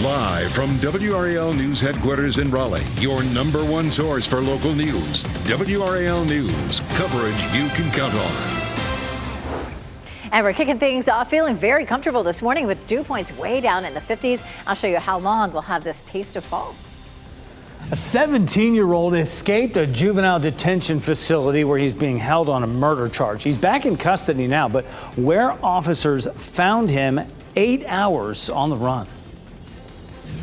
Live from WRAL News Headquarters in Raleigh, your number one source for local news. WRAL News, coverage you can count on. And we're kicking things off feeling very comfortable this morning with dew points way down in the 50s. I'll show you how long we'll have this taste of fall. A 17-year-old escaped a juvenile detention facility where he's being held on a murder charge. He's back in custody now, but where officers found him 8 hours on the run.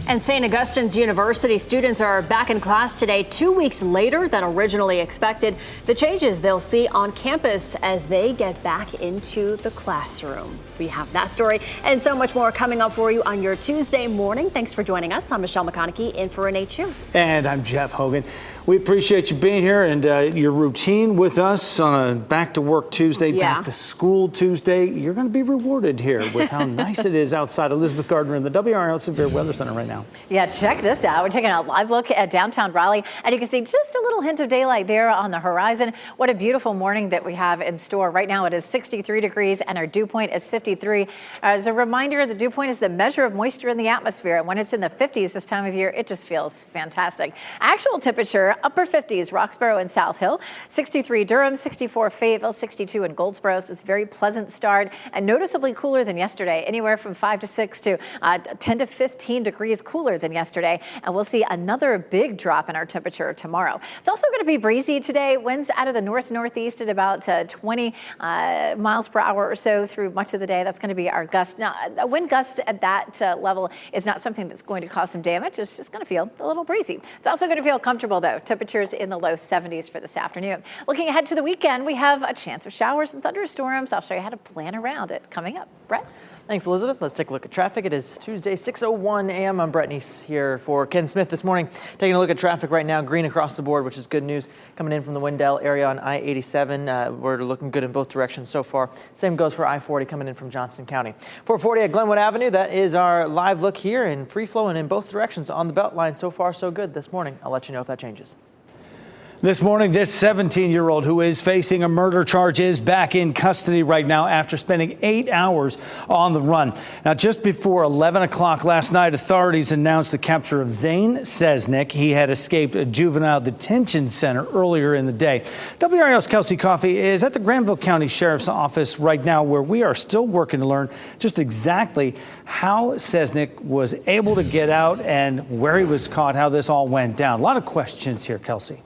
And St. Augustine's University students are back in class today, 2 weeks later than originally expected. The changes they'll see on campus as they get back into the classroom. We have that story and so much more coming up for you on your Tuesday morning. Thanks for joining us. I'm Michelle McConaughey in for Renee Chu. And I'm Jeff Hogan. We appreciate you being here and your routine with us on a back to work Tuesday, back to school Tuesday. You're going to be rewarded here with how nice it is outside. Elizabeth Gardner in the WRAL Severe Weather Center right now. Yeah, check this out. We're taking a live look at downtown Raleigh, and you can see just a little hint of daylight there on the horizon. What a beautiful morning that we have in store. Right now it is 63 degrees and our dew point is 53. As a reminder, the dew point is the measure of moisture in the atmosphere, and when it's in the 50s this time of year, it just feels fantastic. Actual temperature, upper 50s, Roxborough and South Hill, 63 Durham, 64 Fayetteville, 62 in Goldsboro. So it's a very pleasant start and noticeably cooler than yesterday, anywhere from 5 to 6 to 10 to 15 degrees cooler than yesterday. And we'll see another big drop in our temperature tomorrow. It's also going to be breezy today. Winds out of the northeast at about 20 miles per hour or so through much of the day. That's going to be our gust. Now, a wind gust at that level is not something that's going to cause some damage. It's just going to feel a little breezy. It's also going to feel comfortable, though. Temperatures in the low 70s for this afternoon. Looking ahead to the weekend, we have a chance of showers and thunderstorms. I'll show you how to plan around it coming up. Brett? Thanks, Elizabeth. Let's take a look at traffic. It is Tuesday, 6:01 a.m. I'm Brett Neese here for Ken Smith this morning. Taking a look at traffic right now, green across the board, which is good news. Coming in from the Wendell area on I-87. We're looking good in both directions so far. Same goes for I-40 coming in from Johnston County. 440 at Glenwood Avenue. That is our live look here and free flowing in both directions on the Beltline. So far, so good this morning. I'll let you know if that changes. This morning, this 17-year-old who is facing a murder charge is back in custody right now after spending 8 hours on the run. Now, just before 11 o'clock last night, authorities announced the capture of Zane Cesnik. He had escaped a juvenile detention center earlier in the day. WRAL's Kelsey Coffey is at the Granville County Sheriff's Office right now, where we are still working to learn just exactly how Cesnik was able to get out and where he was caught, how this all went down. A lot of questions here, Kelsey.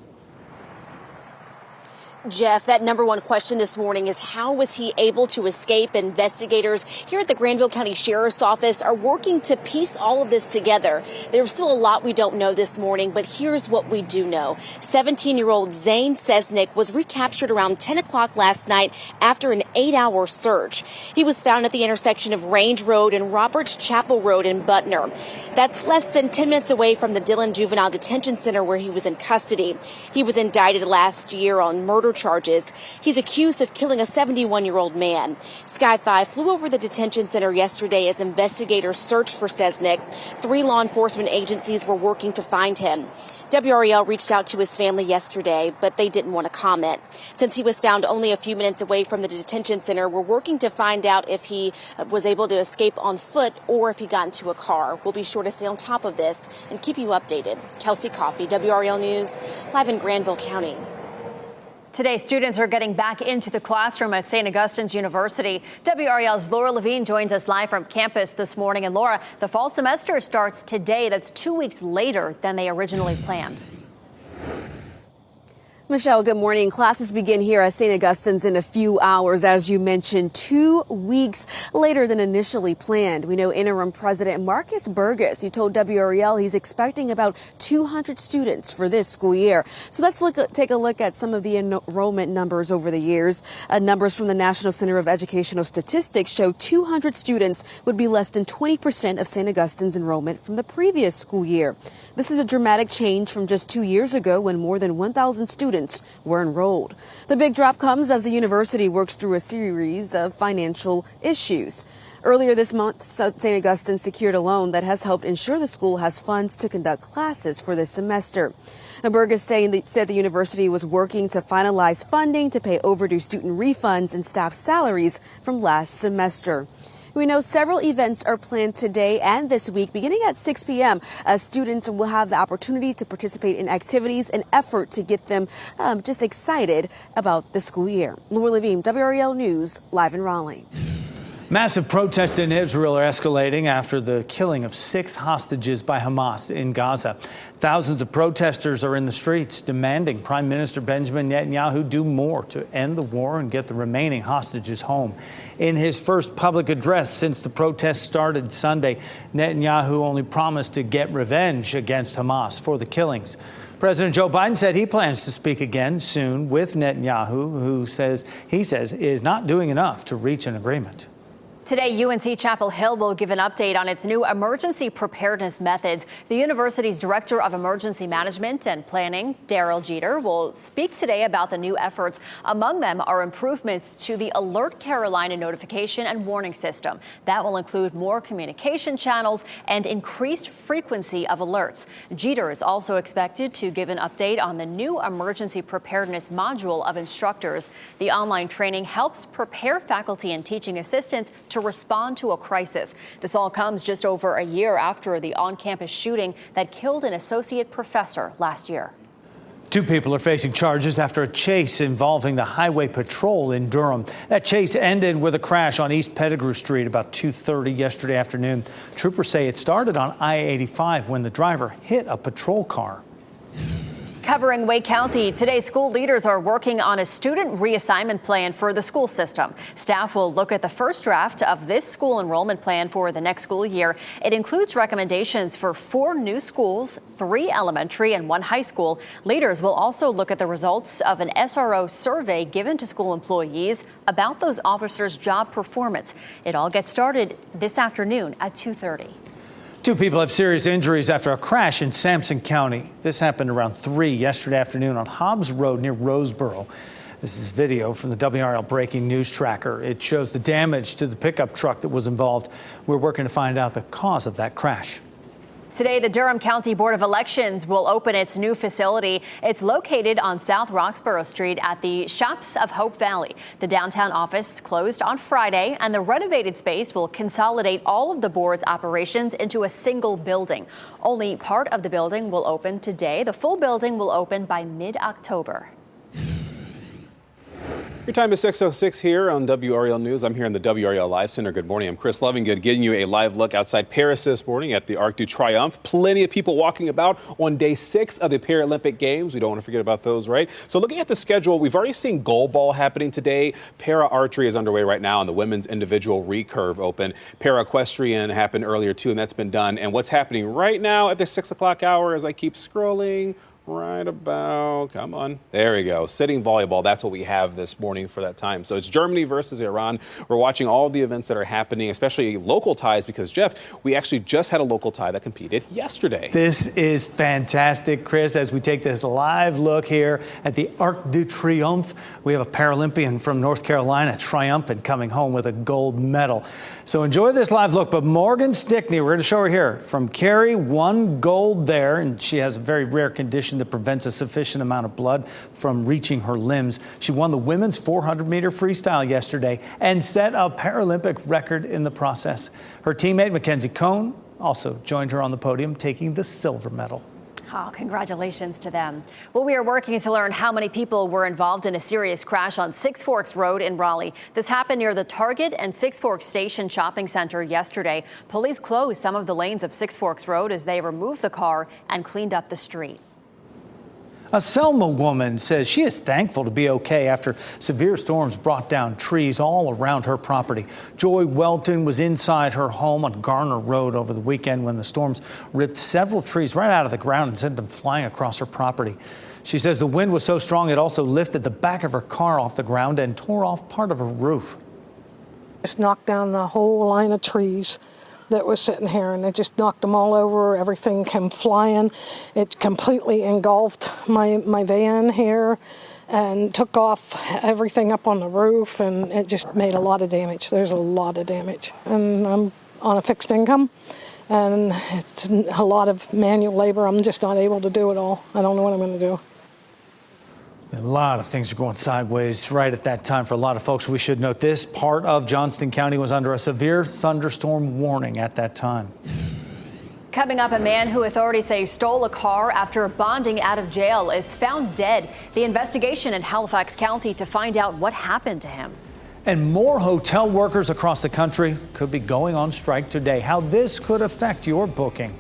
Jeff, that number one question this morning is how was he able to escape? Investigators here at the Granville County Sheriff's Office are working to piece all of this together. There's still a lot we don't know this morning, but here's what we do know. 17-year-old Zane Cesnik was recaptured around 10 o'clock last night after an 8-hour search. He was found at the intersection of Range Road and Roberts Chapel Road in Butner. That's less than 10 minutes away from the Dillon Juvenile Detention Center where he was in custody. He was indicted last year on murder charges. He's accused of killing a 71-year-old man. Sky 5 flew over the detention center yesterday as investigators searched for Cesnik. 3 law enforcement agencies were working to find him. WRAL reached out to his family yesterday, but they didn't want to comment. Since he was found only a few minutes away from the detention center, we're working to find out if he was able to escape on foot or if he got into a car. We'll be sure to stay on top of this and keep you updated. Kelsey Coffey, WRAL News, live in Granville County. Today, students are getting back into the classroom at St. Augustine's University. WRAL's Laura Levine joins us live from campus this morning. And Laura, the fall semester starts today. That's 2 weeks later than they originally planned. Michelle, good morning. Classes begin here at St. Augustine's in a few hours, as you mentioned, 2 weeks later than initially planned. We know interim president Marcus Burgess, he told WRAL he's expecting about 200 students for this school year. So let's take a look at some of the enrollment numbers over the years. Numbers from the National Center of Educational Statistics show 200 students would be less than 20% of St. Augustine's enrollment from the previous school year. This is a dramatic change from just 2 years ago when more than 1,000 students were enrolled. The big drop comes as the university works through a series of financial issues. Earlier this month, St. Augustine secured a loan that has helped ensure the school has funds to conduct classes for this semester. Now, Burgess said the university was working to finalize funding to pay overdue student refunds and staff salaries from last semester. We know several events are planned today and this week, beginning at 6 p.m. Students will have the opportunity to participate in activities, an effort to get them just excited about the school year. Laura Levine, WRAL News, live in Raleigh. Massive protests in Israel are escalating after the killing of 6 hostages by Hamas in Gaza. Thousands of protesters are in the streets demanding Prime Minister Benjamin Netanyahu do more to end the war and get the remaining hostages home. In his first public address since the protests started Sunday, Netanyahu only promised to get revenge against Hamas for the killings. President Joe Biden said he plans to speak again soon with Netanyahu, who he says is not doing enough to reach an agreement. Today, UNC Chapel Hill will give an update on its new emergency preparedness methods. The university's Director of Emergency Management and Planning, Daryl Jeter, will speak today about the new efforts. Among them are improvements to the Alert Carolina notification and warning system. That will include more communication channels and increased frequency of alerts. Jeter is also expected to give an update on the new emergency preparedness module of instructors. The online training helps prepare faculty and teaching assistants to respond to a crisis. This all comes just over a year after the on-campus shooting that killed an associate professor last year. 2 people are facing charges after a chase involving the Highway Patrol in Durham. That chase ended with a crash on East Pettigrew Street about 2:30 yesterday afternoon. Troopers say it started on I-85 when the driver hit a patrol car. Covering Wake County, today school leaders are working on a student reassignment plan for the school system. Staff will look at the first draft of this school enrollment plan for the next school year. It includes recommendations for 4 new schools, 3 elementary and 1 high school. Leaders will also look at the results of an SRO survey given to school employees about those officers' job performance. It all gets started this afternoon at 2:30. 2 people have serious injuries after a crash in Sampson County. This happened around 3 yesterday afternoon on Hobbs Road near Roseboro. This is video from the WRAL breaking news tracker. It shows the damage to the pickup truck that was involved. We're working to find out the cause of that crash. Today, the Durham County Board of Elections will open its new facility. It's located on South Roxborough Street at the Shops of Hope Valley. The downtown office closed on Friday, and the renovated space will consolidate all of the board's operations into a single building. Only part of the building will open today. The full building will open by mid-October. Your time is 6:06 here on WRAL News. I'm here in the WRAL Live Center. Good morning. I'm Chris Lovingood, giving you a live look outside Paris this morning at the Arc de Triomphe. Plenty of people walking about on day 6 of the Paralympic Games. We don't want to forget about those, right? So looking at the schedule, we've already seen goalball happening today. Para-archery is underway right now, and the women's individual recurve open. Para-equestrian happened earlier, too, and that's been done. And what's happening right now at the 6 o'clock hour as I keep scrolling, right about, come on, there we go. Sitting volleyball, that's what we have this morning for that time. So it's Germany versus Iran. We're watching all of the events that are happening, especially local ties, because, Jeff, we actually just had a local tie that competed yesterday. This is fantastic, Chris, as we take this live look here at the Arc de Triomphe. We have a Paralympian from North Carolina triumphant coming home with a gold medal. So enjoy this live look. But Morgan Stickney, we're going to show her here from Kerry, 1 gold there, and she has a very rare condition that prevents a sufficient amount of blood from reaching her limbs. She won the women's 400-meter freestyle yesterday and set a Paralympic record in the process. Her teammate Mackenzie Cohn also joined her on the podium, taking the silver medal. Oh, congratulations to them. Well, we are working to learn how many people were involved in a serious crash on Six Forks Road in Raleigh. This happened near the Target and Six Forks Station Shopping Center yesterday. Police closed some of the lanes of Six Forks Road as they removed the car and cleaned up the street. A Selma woman says she is thankful to be okay after severe storms brought down trees all around her property. Joy Welton was inside her home on Garner Road over the weekend when the storms ripped several trees right out of the ground and sent them flying across her property. She says the wind was so strong it also lifted the back of her car off the ground and tore off part of her roof. Just knocked down the whole line of trees that was sitting here, and it just knocked them all over. Everything came flying. It completely engulfed my van here and took off everything up on the roof, and it just made a lot of damage. There's a lot of damage, and I'm on a fixed income, and it's a lot of manual labor. I'm just not able to do it all. I don't know what I'm going to do. A lot of things are going sideways right at that time for a lot of folks. We should note this part of Johnston County was under a severe thunderstorm warning at that time. Coming up, a man who authorities say stole a car after bonding out of jail is found dead. The investigation in Halifax County to find out what happened to him. And more hotel workers across the country could be going on strike today. How this could affect your booking.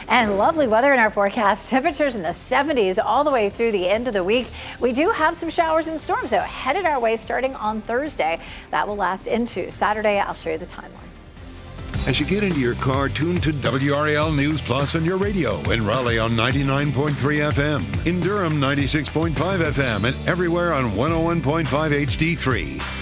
And lovely weather in our forecast. Temperatures in the 70s all the way through the end of the week. We do have some showers and storms, though, headed our way starting on Thursday. That will last into Saturday. I'll show you the timeline. As you get into your car, tune to WRAL News Plus on your radio. In Raleigh on 99.3 FM. In Durham, 96.5 FM. And everywhere on 101.5 HD3.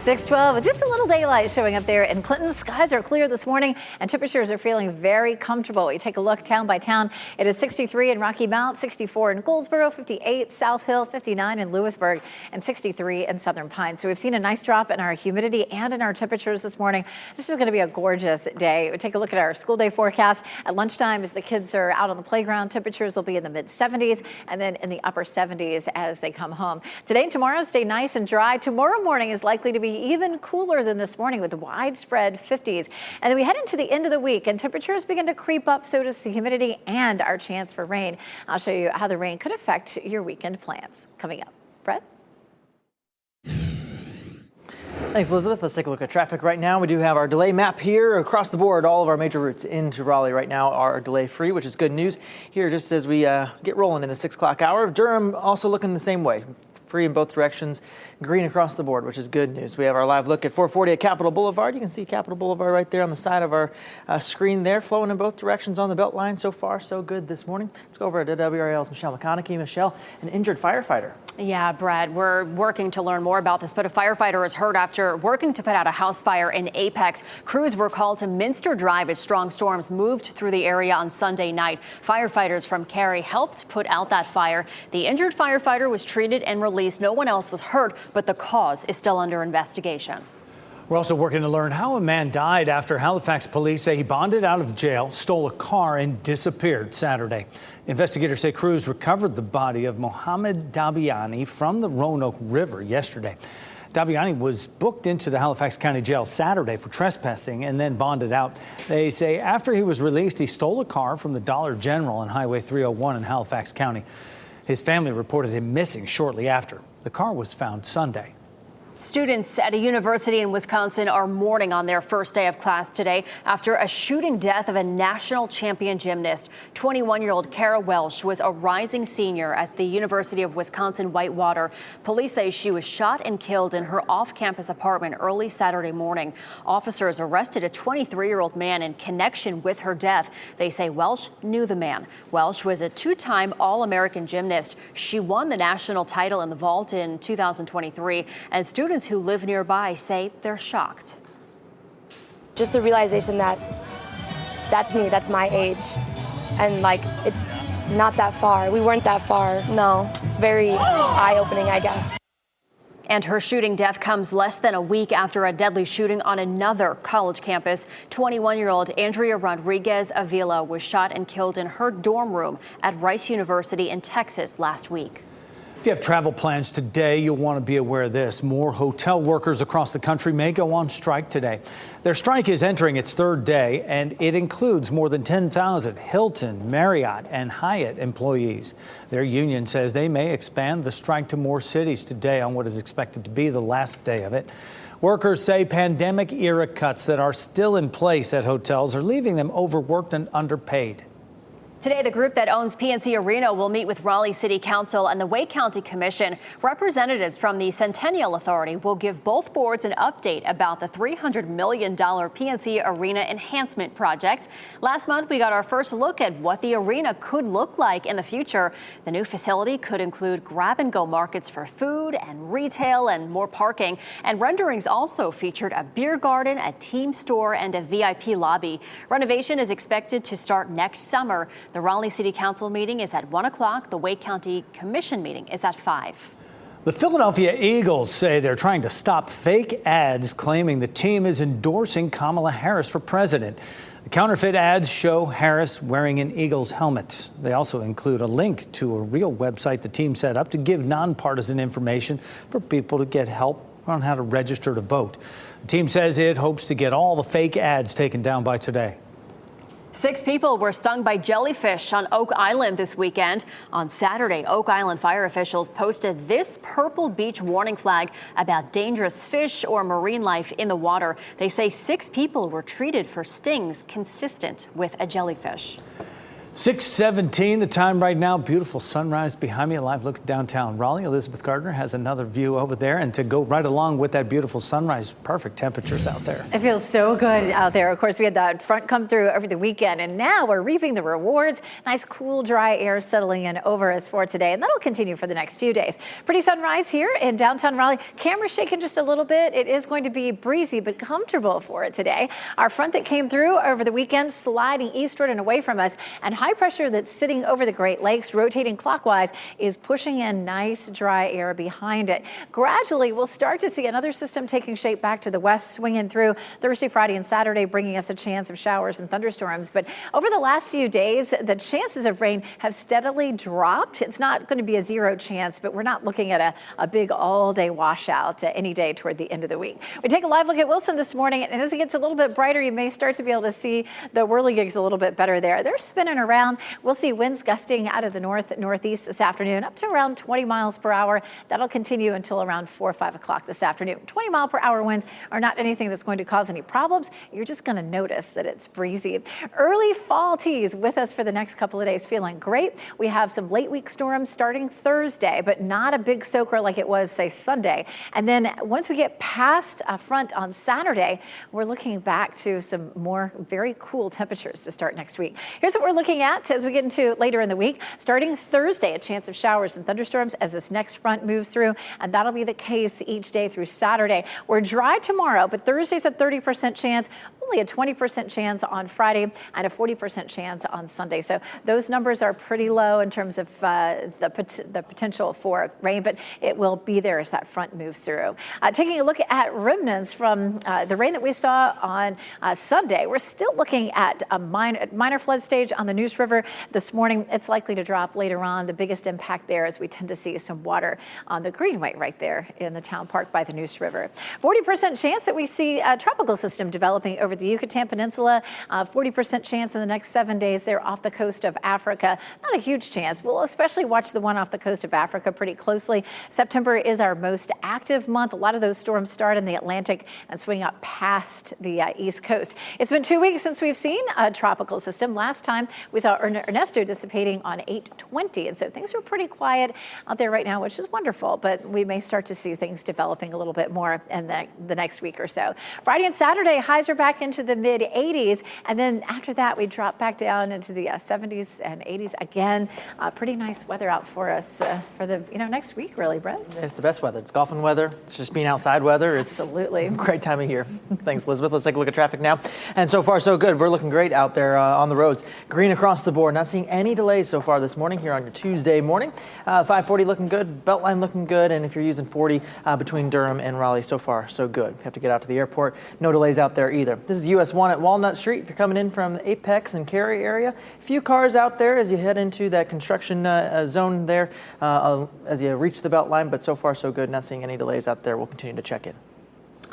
612, just a little daylight showing up there in Clinton. Skies are clear this morning and temperatures are feeling very comfortable. We take a look town by town. It is 63 in Rocky Mount, 64 in Goldsboro, 58 South Hill, 59 in Lewisburg, and 63 in Southern Pines. So we've seen a nice drop in our humidity and in our temperatures this morning. This is going to be a gorgeous day. We take a look at our school day forecast. At lunchtime, as the kids are out on the playground, temperatures will be in the mid 70s and then in the upper 70s as they come home. Today and tomorrow stay nice and dry. Tomorrow morning is likely to be even cooler than this morning with widespread 50s. And then we head into the end of the week and temperatures begin to creep up. So does the humidity and our chance for rain. I'll show you how the rain could affect your weekend plans coming up. Brett? Thanks, Elizabeth. Let's take a look at traffic right now. We do have our delay map here across the board. All of our major routes into Raleigh right now are delay free, which is good news here just as we get rolling in the 6 o'clock hour. Durham also looking the same way. Free in both directions, green across the board, which is good news. We have our live look at 440 at Capitol Boulevard. You can see Capitol Boulevard right there on the side of our screen there, flowing in both directions on the Beltline. So far, so good this morning. Let's go over to WRAL's Michelle McConaughey. Michelle, an injured firefighter. Yeah, Brad, we're working to learn more about this, but a firefighter is hurt after working to put out a house fire in Apex. Crews were called to Minster Drive as strong storms moved through the area on Sunday night. Firefighters from Cary helped put out that fire. The injured firefighter was treated and released. No one else was hurt, but the cause is still under investigation. We're also working to learn how a man died after Halifax police say he bonded out of jail, stole a car, and disappeared Saturday. Investigators say crews recovered the body of Mohammed Dabiani from the Roanoke River yesterday. Dabiani was booked into the Halifax County Jail Saturday for trespassing and then bonded out. They say after he was released, he stole a car from the Dollar General on Highway 301 in Halifax County. His family reported him missing shortly after. The car was found Sunday. Students at a university in Wisconsin are mourning on their first day of class today after a shooting death of a national champion gymnast. 21-year-old Kara Welsh was a rising senior at the University of Wisconsin-Whitewater. Police say she was shot and killed in her off-campus apartment early Saturday morning. Officers arrested a 23-year-old man in connection with her death. They say Welsh knew the man. Welsh was a two-time All-American gymnast. She won the national title in the vault in 2023, and students who live nearby say they're shocked. Just the realization that that's me, that's my age, and like it's not that far. We weren't that far. No, it's very eye-opening, I guess. And her shooting death comes less than a week after a deadly shooting on another college campus. 21-year-old Andrea Rodriguez Avila was shot and killed in her dorm room at Rice University in Texas last week. If you have travel plans today, you'll want to be aware of this. More hotel workers across the country may go on strike today. Their strike is entering its third day, and it includes more than 10,000 Hilton, Marriott, and Hyatt employees. Their union says they may expand the strike to more cities today on what is expected to be the last day of it. Workers say pandemic-era cuts that are still in place at hotels are leaving them overworked and underpaid. Today, the group that owns PNC Arena will meet with Raleigh City Council and the Wake County Commission. Representatives from the Centennial Authority will give both boards an update about the $300 million PNC Arena enhancement project. Last month, we got our first look at what the arena could look like in the future. The new facility could include grab-and-go markets for food and retail and more parking. And renderings also featured a beer garden, a team store, and a VIP lobby. Renovation is expected to start next summer. The Raleigh City Council meeting is at 1 o'clock. The Wake County Commission meeting is at 5. The Philadelphia Eagles say they're trying to stop fake ads claiming the team is endorsing Kamala Harris for president. The counterfeit ads show Harris wearing an Eagles helmet. They also include a link to a real website the team set up to give nonpartisan information for people to get help on how to register to vote. The team says it hopes to get all the fake ads taken down by today. 6 people were stung by jellyfish on Oak Island this weekend. On Saturday, Oak Island fire officials posted this purple beach warning flag about dangerous fish or marine life in the water. They say 6 people were treated for stings consistent with a jellyfish. 6:17 the time right now. Beautiful sunrise behind me. A live look at downtown Raleigh. Elizabeth Gardner has another view over there, and to go right along with that beautiful sunrise, perfect temperatures out there. It feels so good out there. Of course, we had that front come through over the weekend, and now we're reaping the rewards. Nice, cool, dry air settling in over us for today, and that'll continue for the next few days. Pretty sunrise here in downtown Raleigh. Camera shaking just a little bit. It is going to be breezy but comfortable for it today. Our front that came through over the weekend sliding eastward and away from us, and high pressure that's sitting over the Great Lakes, rotating clockwise, is pushing in nice dry air behind it. Gradually, we'll start to see another system taking shape back to the west, swinging through Thursday, Friday, and Saturday, bringing us a chance of showers and thunderstorms. But over the last few days, the chances of rain have steadily dropped. It's not going to be a 0 chance, but we're not looking at a big all-day washout any day toward the end of the week. We take a live look at Wilson this morning, and as it gets a little bit brighter, you may start to be able to see the whirligigs a little bit better there. They're spinning around. We'll see winds gusting out of the northeast this afternoon up to around 20 miles per hour. That'll continue until around 4 or 5 o'clock this afternoon. 20-mile-per-hour winds are not anything that's going to cause any problems. You're just going to notice that it's breezy. Early fall teas with us for the next couple of days, feeling great. We have some late week storms starting Thursday, but not a big soaker like it was, say, Sunday. And then once we get past a front on Saturday, we're looking back to some more very cool temperatures to start next week. Here's what we're looking at as we get into later in the week. Starting Thursday, a chance of showers and thunderstorms as this next front moves through, and that'll be the case each day through Saturday. We're dry tomorrow, but Thursday's a 30% chance, only a 20% chance on Friday, and a 40% chance on Sunday. So those numbers are pretty low in terms of the potential for rain, but it will be there as that front moves through. Taking a look at remnants from the rain that we saw on Sunday, we're still looking at a minor flood stage on the Neuse River this morning. It's likely to drop later on. The biggest impact there is we tend to see some water on the Greenway right there in the town park by the Neuse River. 40% chance that we see a tropical system developing over the Yucatan Peninsula. 40% chance in the next 7 days there off the coast of Africa. Not a huge chance. We'll especially watch the one off the coast of Africa pretty closely. September is our most active month. A lot of those storms start in the Atlantic and swing up past the East Coast. It's been 2 weeks since we've seen a tropical system. Last time we saw Ernesto dissipating on 8/20, and so things are pretty quiet out there right now, which is wonderful, but we may start to see things developing a little bit more in the next week or so. Friday and Saturday, highs are back into the mid-80s, and then after that, we drop back down into the 70s and 80s again. Pretty nice weather out for us for the next week, really, Brett. It's the best weather. It's golfing weather. It's just being outside weather. It's absolutely a great time of year. Thanks, Elizabeth. Let's take a look at traffic now. And so far, so good. We're looking great out there on the roads. Green across the board. Not seeing any delays so far this morning here on your Tuesday morning. 540 looking good. Beltline looking good. And if you're using 40 between Durham and Raleigh, so far, so good. You have to get out to the airport. No delays out there either. This is US 1 at Walnut Street. If you're coming in from the Apex and Cary area, a few cars out there as you head into that construction zone there as you reach the Beltline. But so far, so good. Not seeing any delays out there. We'll continue to check in.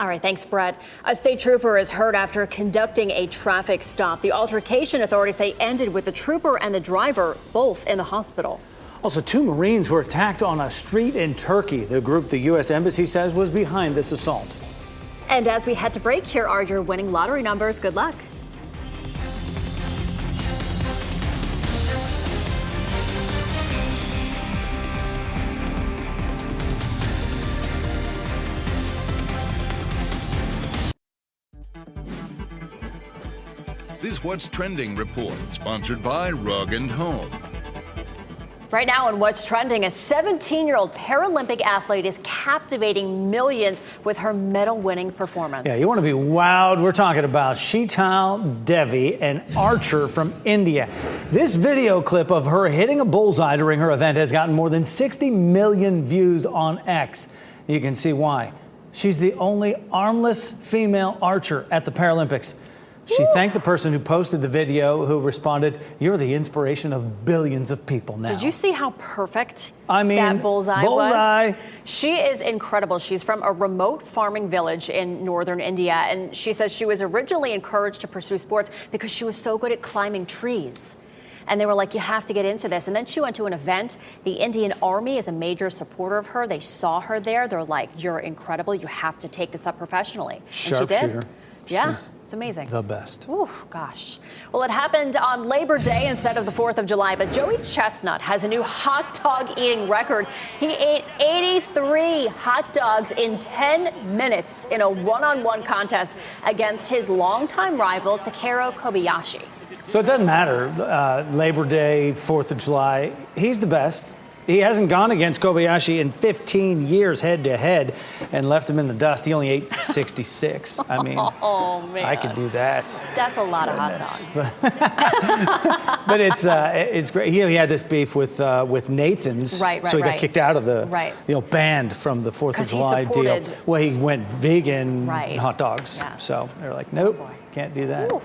All right, thanks, Brett. A state trooper is hurt after conducting a traffic stop. The altercation, authorities say, ended with the trooper and the driver both in the hospital. Also, 2 Marines were attacked on a street in Turkey. The group the U.S. Embassy says was behind this assault. And as we head to break, here are your winning lottery numbers. Good luck. This What's Trending report, sponsored by Rug & Home. Right now, and what's trending, a 17-year-old Paralympic athlete is captivating millions with her medal-winning performance. Yeah, you want to be wowed. We're talking about Sheetal Devi, an archer from India. This video clip of her hitting a bullseye during her event has gotten more than 60 million views on X. You can see why. She's the only armless female archer at the Paralympics. She thanked the person who posted the video, who responded, "You're the inspiration of billions of people now." Did you see how perfect that bullseye was? She is incredible. She's from a remote farming village in northern India, and she says she was originally encouraged to pursue sports because she was so good at climbing trees. And they were like, you have to get into this. And then she went to an event. The Indian Army is a major supporter of her. They saw her there. They're like, you're incredible. You have to take this up professionally. And she did. Sharpshooter. Yeah, She's it's amazing. The best. Ooh, gosh. Well, it happened on Labor Day instead of the 4th of July, but Joey Chestnut has a new hot dog eating record. He ate 83 hot dogs in 10 minutes in a one-on-one contest against his longtime rival, Takeru Kobayashi. So it doesn't matter, Labor Day, 4th of July, he's the best. He hasn't gone against Kobayashi in 15 years head-to-head and left him in the dust. He only ate 66. I mean, oh, man. I could do that. That's a lot of hot dogs. But it's great. He had this beef with Nathan's. Right, so he got kicked out of the, banned from the 4th of July deal. Well, he went vegan hot dogs. Yes. So they're like, nope, can't do that. Ooh.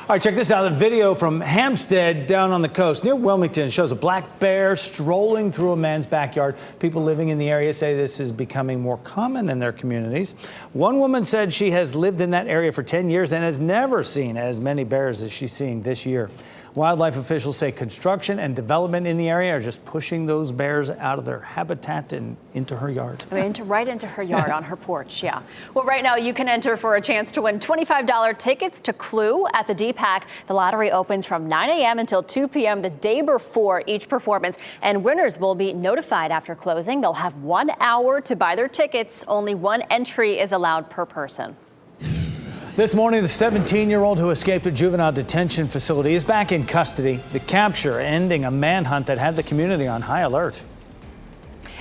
All right, check this out. The video from Hampstead down on the coast near Wilmington shows a black bear strolling through a man's backyard. People living in the area say this is becoming more common in their communities. One woman said she has lived in that area for 10 years and has never seen as many bears as she's seeing this year. Wildlife officials say construction and development in the area are just pushing those bears out of their habitat and into her yard. I mean, right into her yard on her porch, yeah. Well, right now you can enter for a chance to win $25 tickets to Clue at the DPAC. The lottery opens from 9 a.m. until 2 p.m. the day before each performance, and winners will be notified after closing. They'll have 1 hour to buy their tickets. Only one entry is allowed per person. This morning, the 17-year-old who escaped a juvenile detention facility is back in custody. The capture ending a manhunt that had the community on high alert.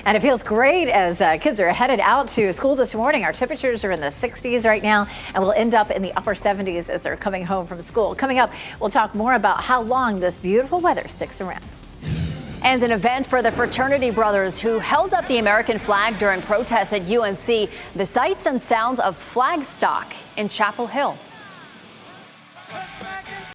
And it feels great as kids are headed out to school this morning. Our temperatures are in the 60s right now, and we'll end up in the upper 70s as they're coming home from school. Coming up, we'll talk more about how long this beautiful weather sticks around. And an event for the fraternity brothers who held up the American flag during protests at UNC. The sights and sounds of Flagstock in Chapel Hill.